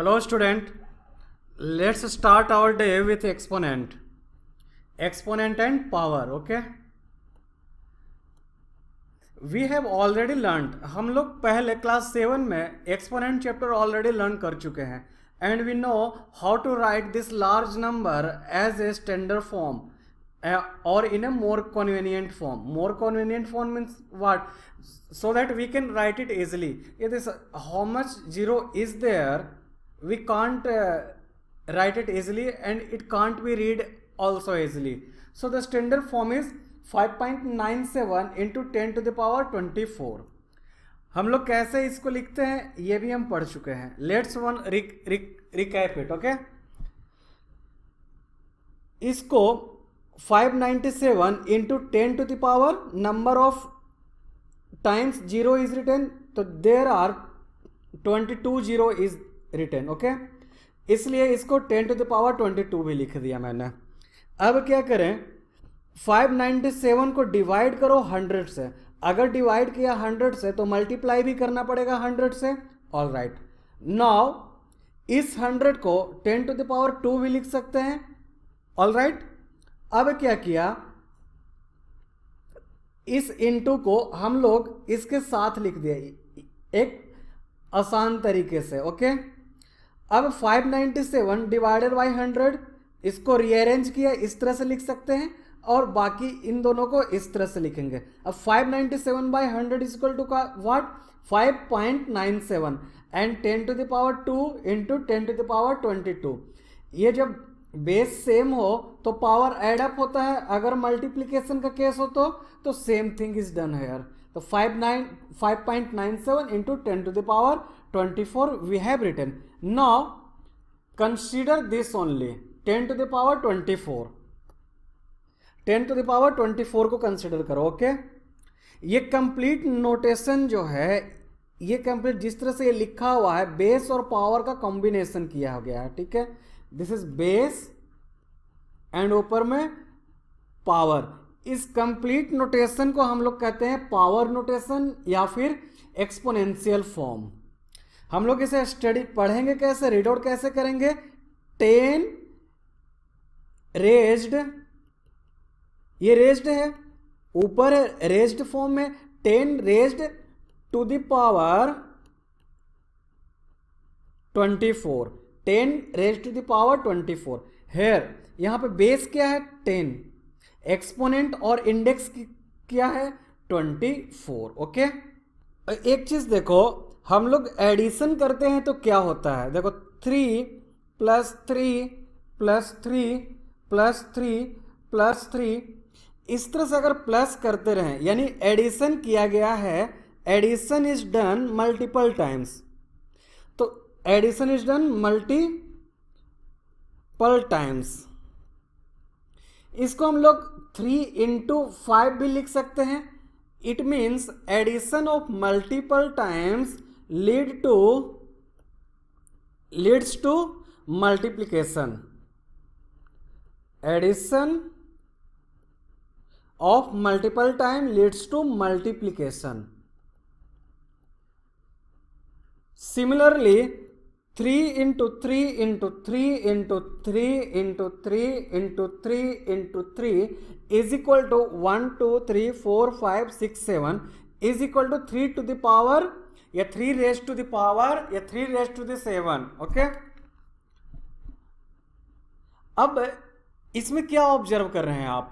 Hello student, let's start our day with exponent and power. Okay, we have already learned, हम लोग पहले class 7 में exponent chapter already learn कर चुके हैं and we know how to write this large number as a standard form or in a more convenient form. More convenient form means what? So that we can write it easily. It is how much zero is there, we can't write it easily and it can't be read also easily. So the standard form is 5.97 into 10 to the power 24. हम लोग कैसे इसको लिखते हैं ये भी हम पढ़ चुके हैं. Let's one recap it. Okay, इसको 597 into 10 to the power number of times 0 is written, तो there are 22 0 is written. Okay, इसलिए इसको 10 to the power 22 भी लिख दिया मैंने. अब क्या करें, 597 को डिवाइड करो 100 से. अगर डिवाइड किया 100 से तो मल्टीप्लाई भी करना पड़ेगा 100 से. ऑल राइट, नाउ इस 100 को 10 to the power 2 भी लिख सकते हैं. ऑल राइट, अब क्या किया, इस इनटू को हम लोग इसके साथ लिख दिया एक आसान तरीके से. ओके, अब 597 डिवाइडेड बाई 100, इसको रीअरेंज किया, इस तरह से लिख सकते हैं और बाकी इन दोनों को इस तरह से लिखेंगे. अब 597 बाई 100 इज इक्वल टू का what, 5.97 and 10 to the power 2 into 10 to the power 22. ये जब बेस सेम हो तो पावर एड अप होता है, अगर मल्टीप्लिकेशन का केस हो तो same thing is done here. तो 5.97 into 10 to the power 24 we have written. Now consider this only 10 to the power 24. 10 to the power 24 को कंसीडर करो. ओके, ये कंप्लीट नोटेशन जो है, ये कंप्लीट जिस तरह से ये लिखा हुआ है, बेस और पावर का कॉम्बिनेशन किया गया है. ठीक है, दिस इज बेस एंड ऊपर में पावर. इस कंप्लीट नोटेशन को हम लोग कहते हैं पावर नोटेशन या फिर एक्सपोनेंशियल फॉर्म. हम लोग इसे स्टडी पढ़ेंगे कैसे, रीड आउट कैसे करेंगे. 10 रेज्ड, ये रेज्ड है, ऊपर है रेज्ड फॉर्म में, 10 raised to the power 24, 10 raised to the power 24. Here यहां पे बेस क्या है 10, एक्सपोनेंट और इंडेक्स क्या है 24. ओके, एक चीज देखो, हम लोग एडिशन करते हैं तो क्या होता है, देखो 3 प्लस 3 प्लस 3 प्लस 3 प्लस 3, इस तरह से अगर प्लस करते रहें यानी एडिशन किया गया है. Addition is done multiple times, तो addition is done multiple times. इसको हम लोग 3 into 5 भी लिख सकते हैं. It means addition of multiple times leads to multiplication. Addition of multiple time leads to multiplication. Similarly, 3 into 3 into 3 into 3 into 3 into 3 into 3 is equal to 1 2 3 4 5 6 7 is equal to 3 to the power या 3 raised to the power या 3 raised to the 7. Okay, अब इसमें क्या observe कर रहे हैं आप,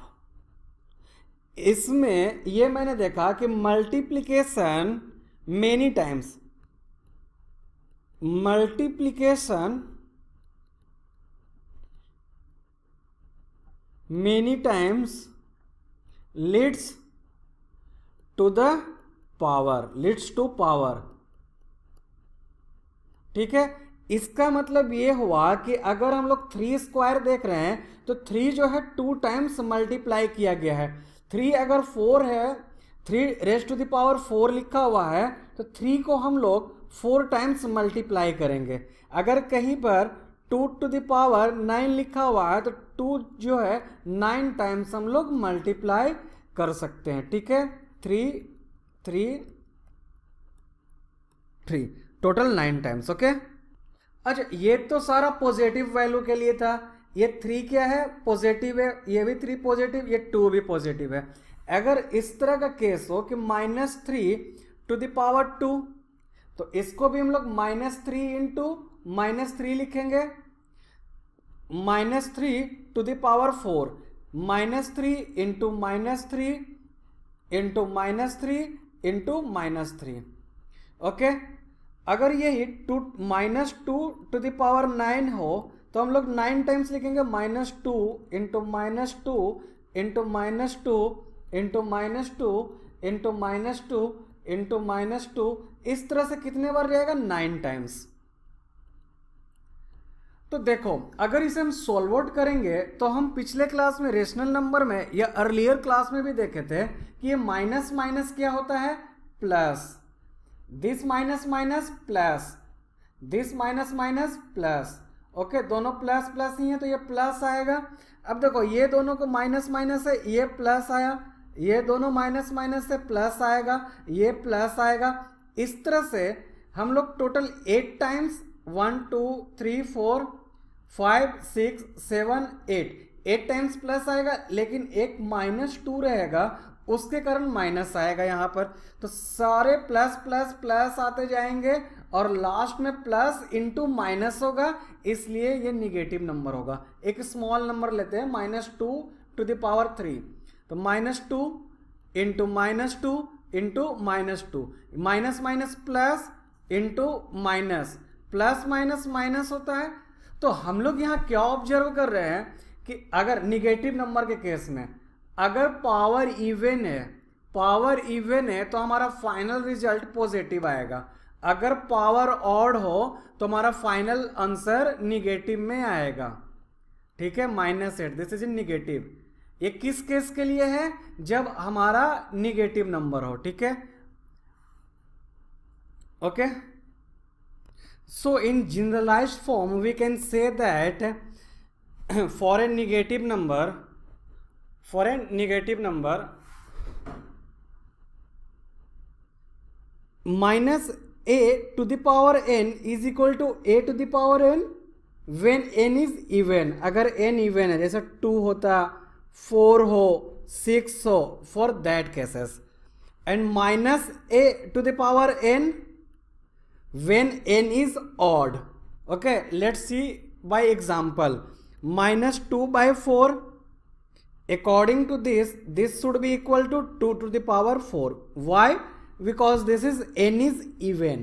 इसमें ये मैंने देखा कि multiplication many times, multiplication many times leads to the power, leads to power. ठीक है, इसका मतलब ये हुआ कि अगर हम लोग 3 स्क्वायर देख रहे हैं तो 3 जो है 2 टाइम्स मल्टीप्लाई किया गया है. 3 अगर 4 है, 3 रेज टू द पावर 4 लिखा हुआ है तो 3 को हम लोग 4 टाइम्स मल्टीप्लाई करेंगे. अगर कहीं पर 2 टू द पावर 9 लिखा हुआ है तो 2 जो है 9 टाइम्स हम लोग मल्टीप्लाई कर सकते हैं. ठीक है, 3 3 3 टोटल 9 टाइम्स. ओके, अच्छा ये तो सारा पॉजिटिव वैल्यू के लिए था, ये 3 क्या है पॉजिटिव है, ये भी 3 पॉजिटिव, ये 2 भी पॉजिटिव है। अगर इस तरह का केस हो कि -3⁻², तो इसको भी हम लोग -3 इंटू -3 लिखेंगे, -3⁴, -3 इंटू -3 इंटू -3 इंटू -3। ओके, अगर यही -2⁻9 हो तो हम लोग 9 टाइम्स लिखेंगे, -2 into -2 into -2 into -2 into -2 into -2, इस तरह से कितने बार रहेगा 9 टाइम्स। तो देखो अगर इसे हम सॉल्व आउट करेंगे तो हम पिछले क्लास में रेशनल नंबर में या अर्लियर क्लास में भी देखे थे कि ये माइनस माइनस क्या होता है plus, this minus minus plus, this minus minus plus. Okay, दोनों प्लस प्लस ही है तो ये प्लस आएगा। अब देखो ये दोनों को माइनस माइनस है, ये प्लस आया, ये दोनों माइनस माइनस से प्लस आएगा, ये प्लस आएगा। इस तरह से हम लोग टोटल 8 टाइम्स 1 2 3 4 5 6 7 8 टाइम्स प्लस आएगा, लेकिन एक -2 रहेगा उसके कारण माइनस आएगा यहाँ पर। तो सारे प्लस प्लस प्लस आते जाएंगे और लास्ट में प्लस इंटू माइनस होगा, इसलिए ये निगेटिव नंबर होगा। एक स्मॉल नंबर लेते हैं -2⁻3, तो -2 into -2 into -2, minus minus plus into minus, plus minus minus होता है। तो हम लोग यहाँ क्या ऑब्जर्व कर रहे हैं कि अगर निगेटिव नंबर के केस में अगर पावर इवन है तो हमारा फाइनल रिजल्ट पॉजिटिव आएगा, अगर पावर ऑड हो तो हमारा फाइनल आंसर निगेटिव में आएगा। ठीक है, -8, दिस इज इन निगेटिव। ये किस केस के लिए है, जब हमारा निगेटिव नंबर हो। ठीक है, okay. So in generalized form we can say that for a negative number -a⁴n is equal to a⁴n when n is even। अगर n even है, जैसे 2 होता, 4 हो, 6 हो, for that cases, and -a⁴n when n is odd। okay, let's see by example, -2/4, according to this should be equal to 2⁴. why? Because this is n is even।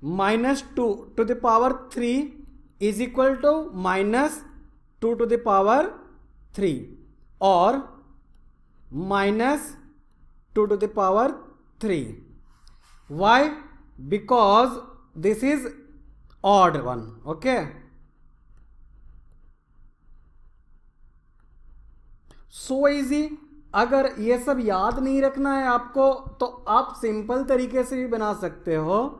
-2⁴ is equal to -2⁴ or -2⁴. why? Because this is odd one। okay, so easy। अगर ये सब याद नहीं रखना है आपको तो आप सिंपल तरीके से भी बना सकते हो।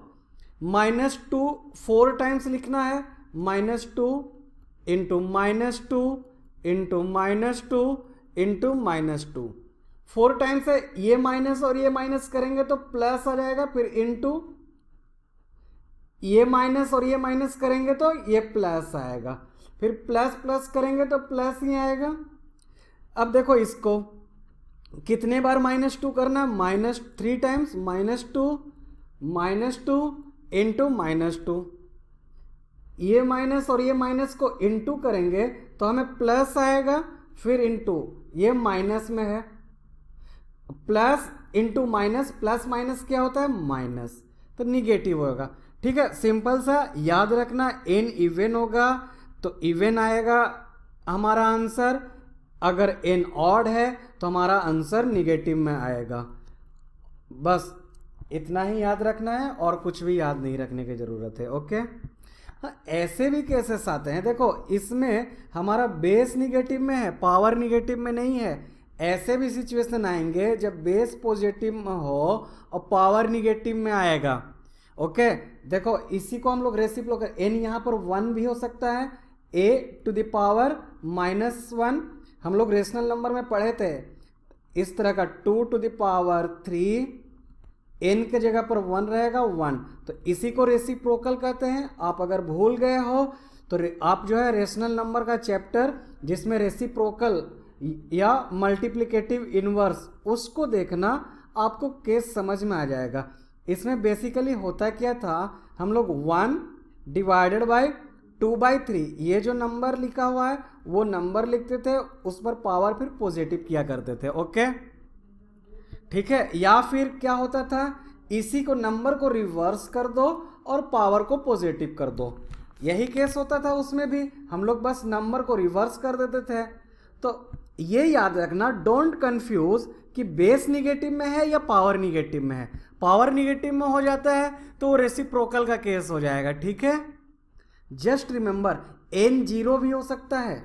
-2 4 टाइम्स लिखना है, -2 इंटू -2 इंटू -2 इंटू -2, 4 टाइम्स है, ये माइनस और ये माइनस करेंगे तो प्लस आ जाएगा, फिर इंटू ये माइनस और ये माइनस करेंगे तो ये प्लस आएगा, फिर प्लस प्लस करेंगे तो प्लस ही आएगा। अब देखो इसको कितने बार -2 करना है, -3 टाइम्स, -2 इंटू -2, ये माइनस और ये माइनस को इंटू करेंगे तो हमें प्लस आएगा, फिर इंटू, ये माइनस में है, plus into minus, plus minus क्या होता है माइनस, तो निगेटिव होगा। ठीक है, सिंपल सा याद रखना, n इवन होगा तो इवन आएगा हमारा आंसर, अगर n ऑड है तो हमारा आंसर निगेटिव में आएगा। बस इतना ही याद रखना है और कुछ भी याद नहीं रखने की जरूरत है। ओके, हाँ, ऐसे भी केसेस आते हैं, देखो इसमें हमारा बेस निगेटिव में है, पावर निगेटिव में नहीं है। ऐसे भी सिचुएशन आएंगे जब बेस पॉजिटिव में हो और पावर निगेटिव में आएगा। ओके, देखो इसी को हम लोग रेसिप्रोकल, n यहाँ पर 1 भी हो सकता है, a⁻⁻1 हम लोग रेशनल नंबर में पढ़े थे, इस तरह का 2⁻3 n के जगह पर 1 रहेगा 1, तो इसी को रेसिप्रोकल कहते हैं। आप अगर भूल गए हो तो आप जो है रेशनल नंबर का चैप्टर जिसमें रेसिप्रोकल या मल्टीप्लिकेटिव इनवर्स उसको देखना, आपको केस समझ में आ जाएगा। इसमें बेसिकली होता क्या था, हम लोग 1 डिवाइडेड बाई 2/3 ये जो नंबर लिखा हुआ है वो नंबर लिखते थे, उस पर पावर फिर पॉजिटिव किया करते थे। ओके ठीक है। या फिर क्या होता था, इसी को नंबर को रिवर्स कर दो और पावर को पॉजिटिव कर दो, यही केस होता था उसमें भी। हम लोग बस नंबर को रिवर्स कर देते थे। तो ये याद रखना, डोंट कंफ्यूज कि बेस निगेटिव में है या पावर निगेटिव में है। पावर निगेटिव में हो जाता है तो वो रेसिप्रोकल का केस हो जाएगा। ठीक है, जस्ट रिमेंबर n 0 भी हो सकता है,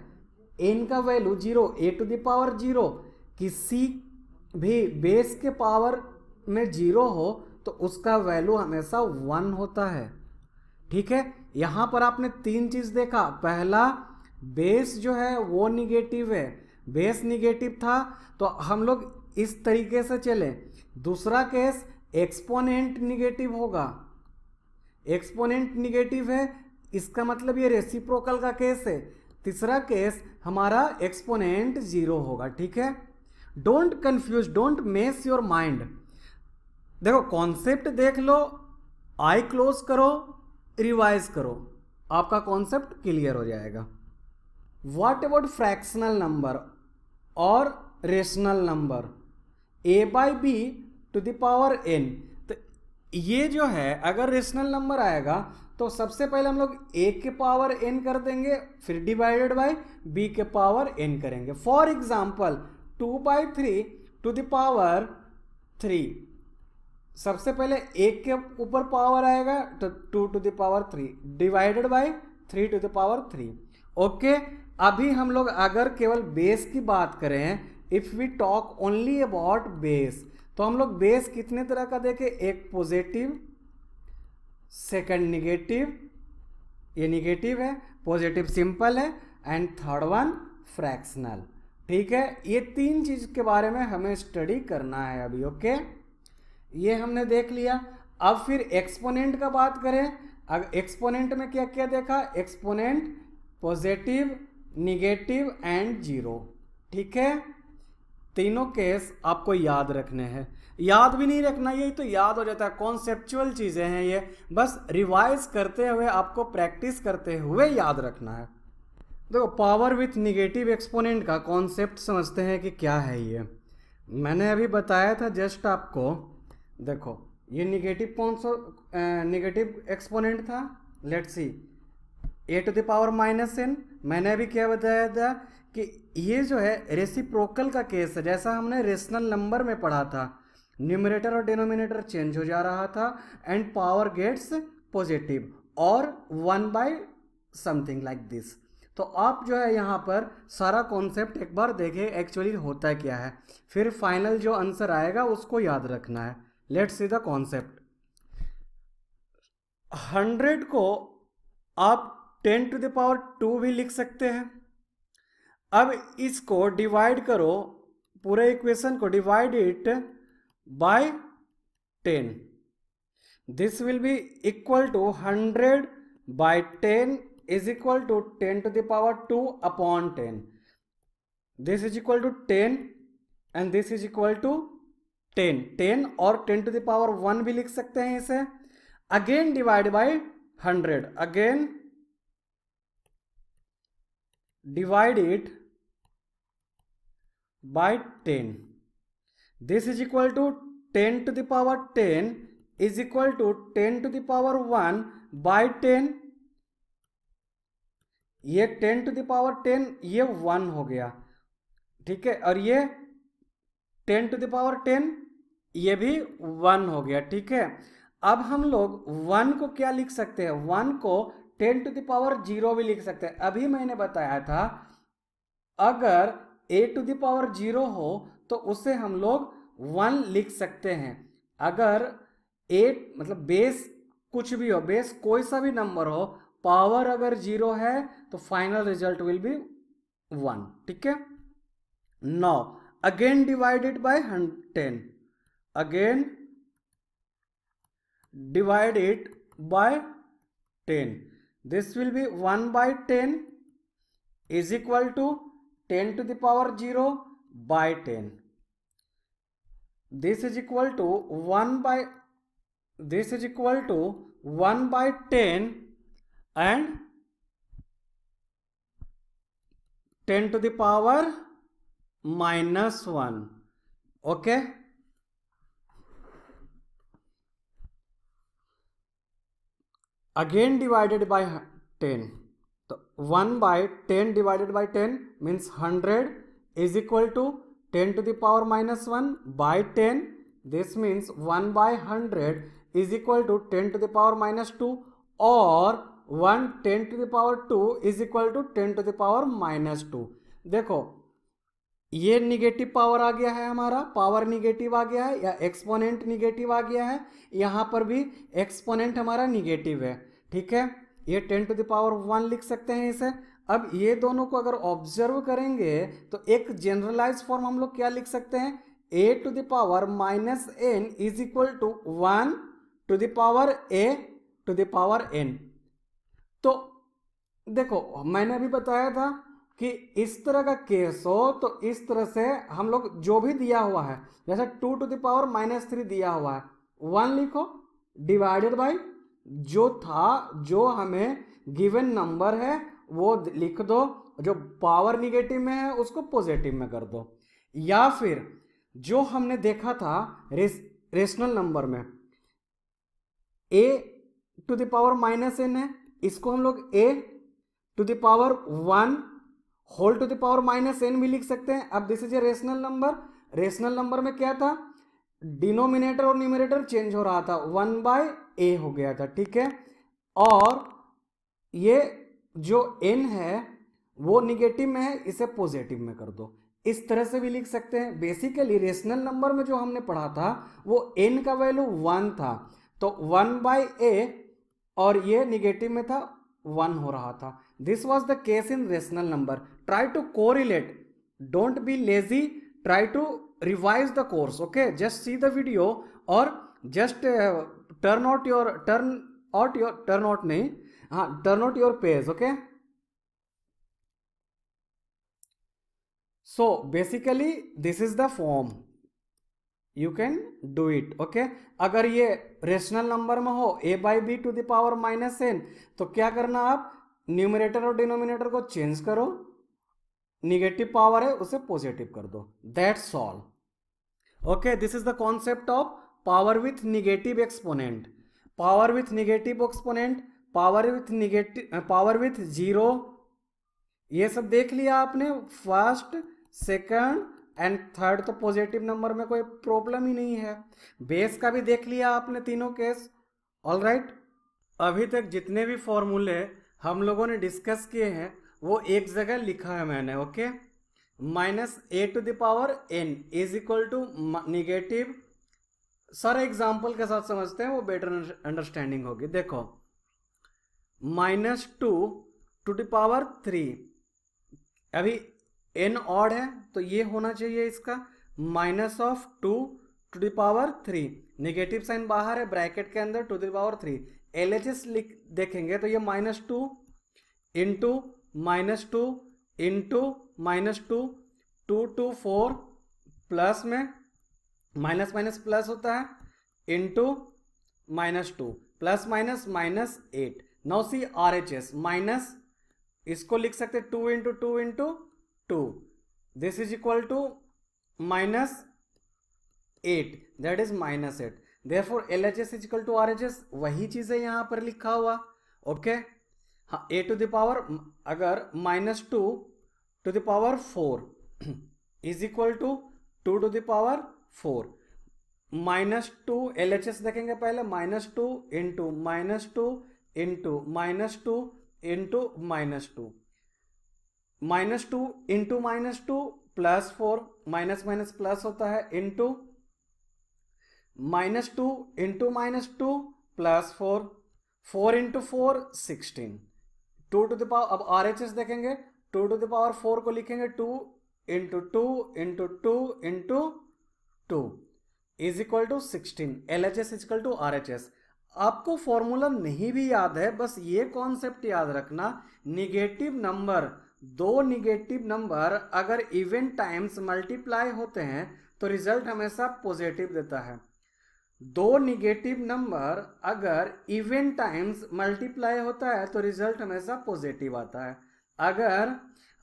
n का वैल्यू 0, a⁴0। किसी भी बेस के पावर में 0 हो तो उसका वैल्यू हमेशा 1 होता है। ठीक है, यहां पर आपने 3 चीज देखा। पहला, बेस जो है वो निगेटिव है, बेस निगेटिव था तो हम लोग इस तरीके से चले। दूसरा केस, एक्सपोनेंट निगेटिव होगा, एक्सपोनेंट निगेटिव है, इसका मतलब ये रेसिप्रोकल का केस है। तीसरा केस हमारा एक्सपोनेंट 0 होगा। ठीक है, don't confuse, don't mess your mind. देखो कॉन्सेप्ट देख लो, आई क्लोज करो, रिवाइज करो, आपका कॉन्सेप्ट क्लियर हो जाएगा। व्हाट अबाउट फ्रैक्शनल नंबर और रेशनल नंबर, a/b⁴n। तो ये जो है अगर रेशनल नंबर आएगा तो सबसे पहले हम लोग a के पावर n कर देंगे, फिर डिवाइडेड बाय b के पावर n करेंगे। फॉर एग्जाम्पल 2/3 सबसे पहले 1 के ऊपर पावर आएगा तो 2⁵ डिवाइडेड बाय 3⁵। ओके, अभी हम लोग अगर केवल बेस की बात करें, if we talk only about base, तो हम लोग बेस कितने तरह का देखें, एक पॉजिटिव, सेकंड निगेटिव, ये निगेटिव है, पॉजिटिव सिंपल है, एंड थर्ड वन फ्रैक्शनल। ठीक है, ये 3 चीज के बारे में हमें स्टडी करना है अभी। ओके, ये हमने देख लिया। अब फिर एक्सपोनेंट का बात करें, अगर एक्सपोनेंट में क्या क्या देखा, एक्सपोनेंट पॉजिटिव, निगेटिव एंड 0। ठीक है, तीनों केस आपको याद रखने हैं। याद भी नहीं रखना, यही तो याद हो जाता है, कॉन्सेप्चुअल चीजें हैं ये, बस रिवाइज करते हुए आपको प्रैक्टिस करते हुए याद रखना है। देखो पावर विथ निगेटिव एक्सपोनेंट का कॉन्सेप्ट समझते हैं कि क्या है ये। मैंने अभी बताया था जस्ट आपको, देखो ये निगेटिव कौन सा निगेटिव एक्सपोनेंट था, लेट्स सी a⁻⁻n। मैंने अभी क्या बताया था कि ये जो है रेसिप्रोकल का केस है, जैसा हमने रेशनल नंबर में पढ़ा था, न्यूमरेटर और डिनोमिनेटर चेंज हो जा रहा था एंड पावर गेट्स पॉजिटिव और 1/समथिंग लाइक दिस। तो आप जो है यहाँ पर सारा कॉन्सेप्ट एक बार देखें एक्चुअली होता क्या है, फिर फाइनल जो आंसर आएगा उसको याद रखना है। Let's see the concept. 100 को आप 10⁻² भी लिख सकते हैं। अब इसको डिवाइड करो, पूरे इक्वेशन को divide it by 10, this will be equal to 100/10 is equal to 10⁻² upon 10. This is equal to 10 and this is equal to 10. 10 और 10⁻1 भी लिख सकते हैं इसे। Again divide by 100, again divide it by 10. This is equal to 10⁻10 is equal to 10⁻1/10। ये 10⁻10 ये 1 हो गया। ठीक है, और ये 10⁻10 ये भी 1 हो गया। ठीक है, अब हम लोग 1 को क्या लिख सकते हैं, 1 को 10⁻0 भी लिख सकते हैं। अभी मैंने बताया था अगर a⁻0 हो तो उसे हम लोग 1 लिख सकते हैं। अगर मतलब बेस कुछ भी हो, बेस कोई सा भी नंबर हो, पावर अगर 0 है तो फाइनल रिजल्ट विल बी 1। ठीक है, now again divided by 10, again divide it by 10. This will be 1 by 10 is equal to 10 to the power 0 by 10. This is equal to 1 by 10 and 10 to the power minus 1. Okay. Again divided by 10. So 1 by 10 divided by 10 means 100 is equal to 10 to the power minus 1 by 10. This means 1 by 100 is equal to 10 to the power minus 2, or 1 10 to the power 2 is equal to 10 to the power minus 2. देखो ये negative power आ गया है, हमारा power negative आ गया है या exponent negative आ गया है, यहाँ पर भी एक्सपोनेंट हमारा निगेटिव है, ठीक है। ये 10 टू द पावर 1 लिख सकते हैं इसे। अब ये दोनों को अगर ऑब्जर्व करेंगे तो एक जनरलाइज फॉर्म हम लोग क्या लिख सकते हैं, a to the power minus n is equal to 1 to the power a to the power n। तो देखो मैंने अभी बताया था कि इस तरह का केस हो तो इस तरह से हम लोग जो भी दिया हुआ है, जैसे 2 टू द पावर माइनस 3 दिया हुआ है, 1 लिखो डिवाइडेड बाय जो था, जो हमें गिवन नंबर है वो लिख दो, जो पावर निगेटिव में है उसको पॉजिटिव में कर दो। या फिर जो हमने देखा था रेशनल नंबर में a to the power minus n है, इसको हम लोग a to the power 1 whole to the power minus n भी लिख सकते हैं। अब this is a rational number. Rational number में क्या था, डिनोमिनेटर और न्यूमरेटर चेंज हो रहा था, 1 बाय a हो गया था, ठीक है। और ये जो n है वो निगेटिव में है, इसे पॉजिटिव में कर दो, इस तरह से भी लिख सकते हैं। बेसिकली रेशनल नंबर में जो हमने पढ़ा था वो n का वैल्यू 1 था, तो 1 बाय a और ये निगेटिव में था 1 हो रहा था। This was the case in rational number. Try to correlate, don't be lazy, try to revise the course, okay. Just see the video और just turn out your page, okay. So basically this is the form, you can do it, okay. अगर ये rational number में हो a by B to the power minus n, तो क्या करना, आप numerator और डिनोमिनेटर को चेंज करो, निगेटिव पावर है उसे पॉजिटिव कर दो, that's all, okay. This is the concept of power with negative exponent, power with negative exponent, power with zero, ये सब देख लिया आपने। फर्स्ट, सेकंड एंड थर्ड तो पॉजिटिव नंबर में कोई प्रॉब्लम ही नहीं है। बेस का भी देख लिया आपने तीनों केस, ऑल राइट। अभी तक जितने भी फॉर्मूले हम लोगों ने डिस्कस किए हैं वो एक जगह लिखा है मैंने, okay. Minus a to the power n is equal to negative, सारे एग्जाम्पल के साथ समझते हैं, वो बेटर अंडरस्टैंडिंग होगी। देखो माइनस 2 टू द पावर 3, अभी n ऑड है तो ये होना चाहिए इसका minus of 2 to the power 3, negative sign बाहर है, ब्रैकेट के अंदर टू द पावर 3। LHS देखेंगे तो ये minus 2 into minus 2 into minus 2, 2 to 4 plus में माइनस माइनस प्लस होता है, into minus 2 plus minus minus 8। Now see RHS minus, इसको लिख सकते 2 into 2 into 2, this is equal to minus 8, that is minus 8। Therefore LHS is equal to RHS, वही चीज है यहाँ पर लिखा हुआ, ओके। हाँ, a टू द पावर अगर minus 2 to the power 4 is equal to 2 to the power 4, minus 2 LHS देखेंगे पहले, minus 2 into minus 2 into minus 2 into minus 2, minus 2 into minus 2 plus 4, minus minus plus होता है, into minus 2 into minus 2 plus 4, 4 into 4 16, 2 to the power, अब RHS देखेंगे 2 to the power 4 को लिखेंगे 2 into 2 into 2 into 2 is equal to 16, LHS is equal to RHS। आपको formula नहीं भी याद है, बस ये कॉन्सेप्ट याद रखना, निगेटिव नंबर, दो निगेटिव नंबर अगर इवन टाइम्स मल्टीप्लाई होते हैं तो रिजल्ट हमेशा पॉजिटिव देता है। दो निगेटिव नंबर अगर इवन टाइम्स मल्टीप्लाई होता है तो रिजल्ट हमेशा पॉजिटिव आता है। अगर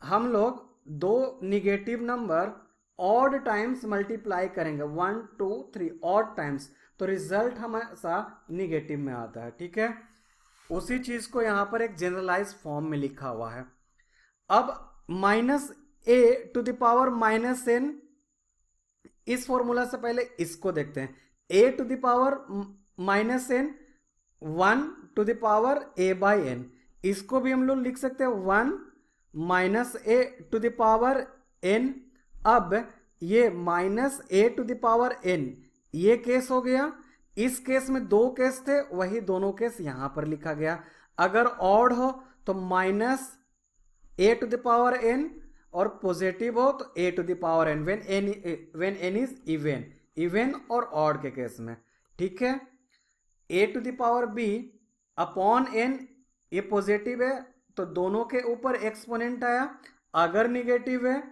हम लोग दो negative number odd times multiply करेंगे, 1 2 3 ऑड टाइम्स, तो रिजल्ट हमेशा निगेटिव में आता है। ठीक है, उसी चीज को यहां पर एक जनरलाइज फॉर्म में लिखा हुआ है। अब -a⁻n, इस फॉर्मूला से पहले इसको देखते हैं। a⁻n 1/a/n, इसको भी हम लोग लिख सकते हैं 1 -a⁻n। अब ये -a⁻n ये केस हो गया। इस केस में दो केस थे, वही दोनों केस यहां पर लिखा गया। अगर ऑड हो तो -a⁻n और पॉजिटिव हो तो a⁻n when n is even और ऑड के केस में। ठीक है, a⁻b/n ये पॉजिटिव है तो दोनों के ऊपर एक्सपोनेंट आया। अगर निगेटिव है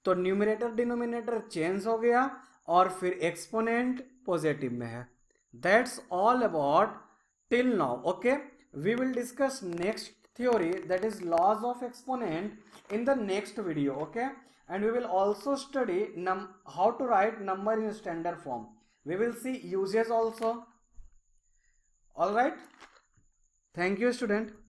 तो न्यूमरेटर डिनोमिनेटर चेंज हो गया और फिर एक्सपोनेंट पॉजिटिव में है। That's all about till now. Okay, we will discuss next theory, that is laws of exponent, in the next video. Okay, and we will also study how to write number in standard form. We will see uses also. All right, thank you student.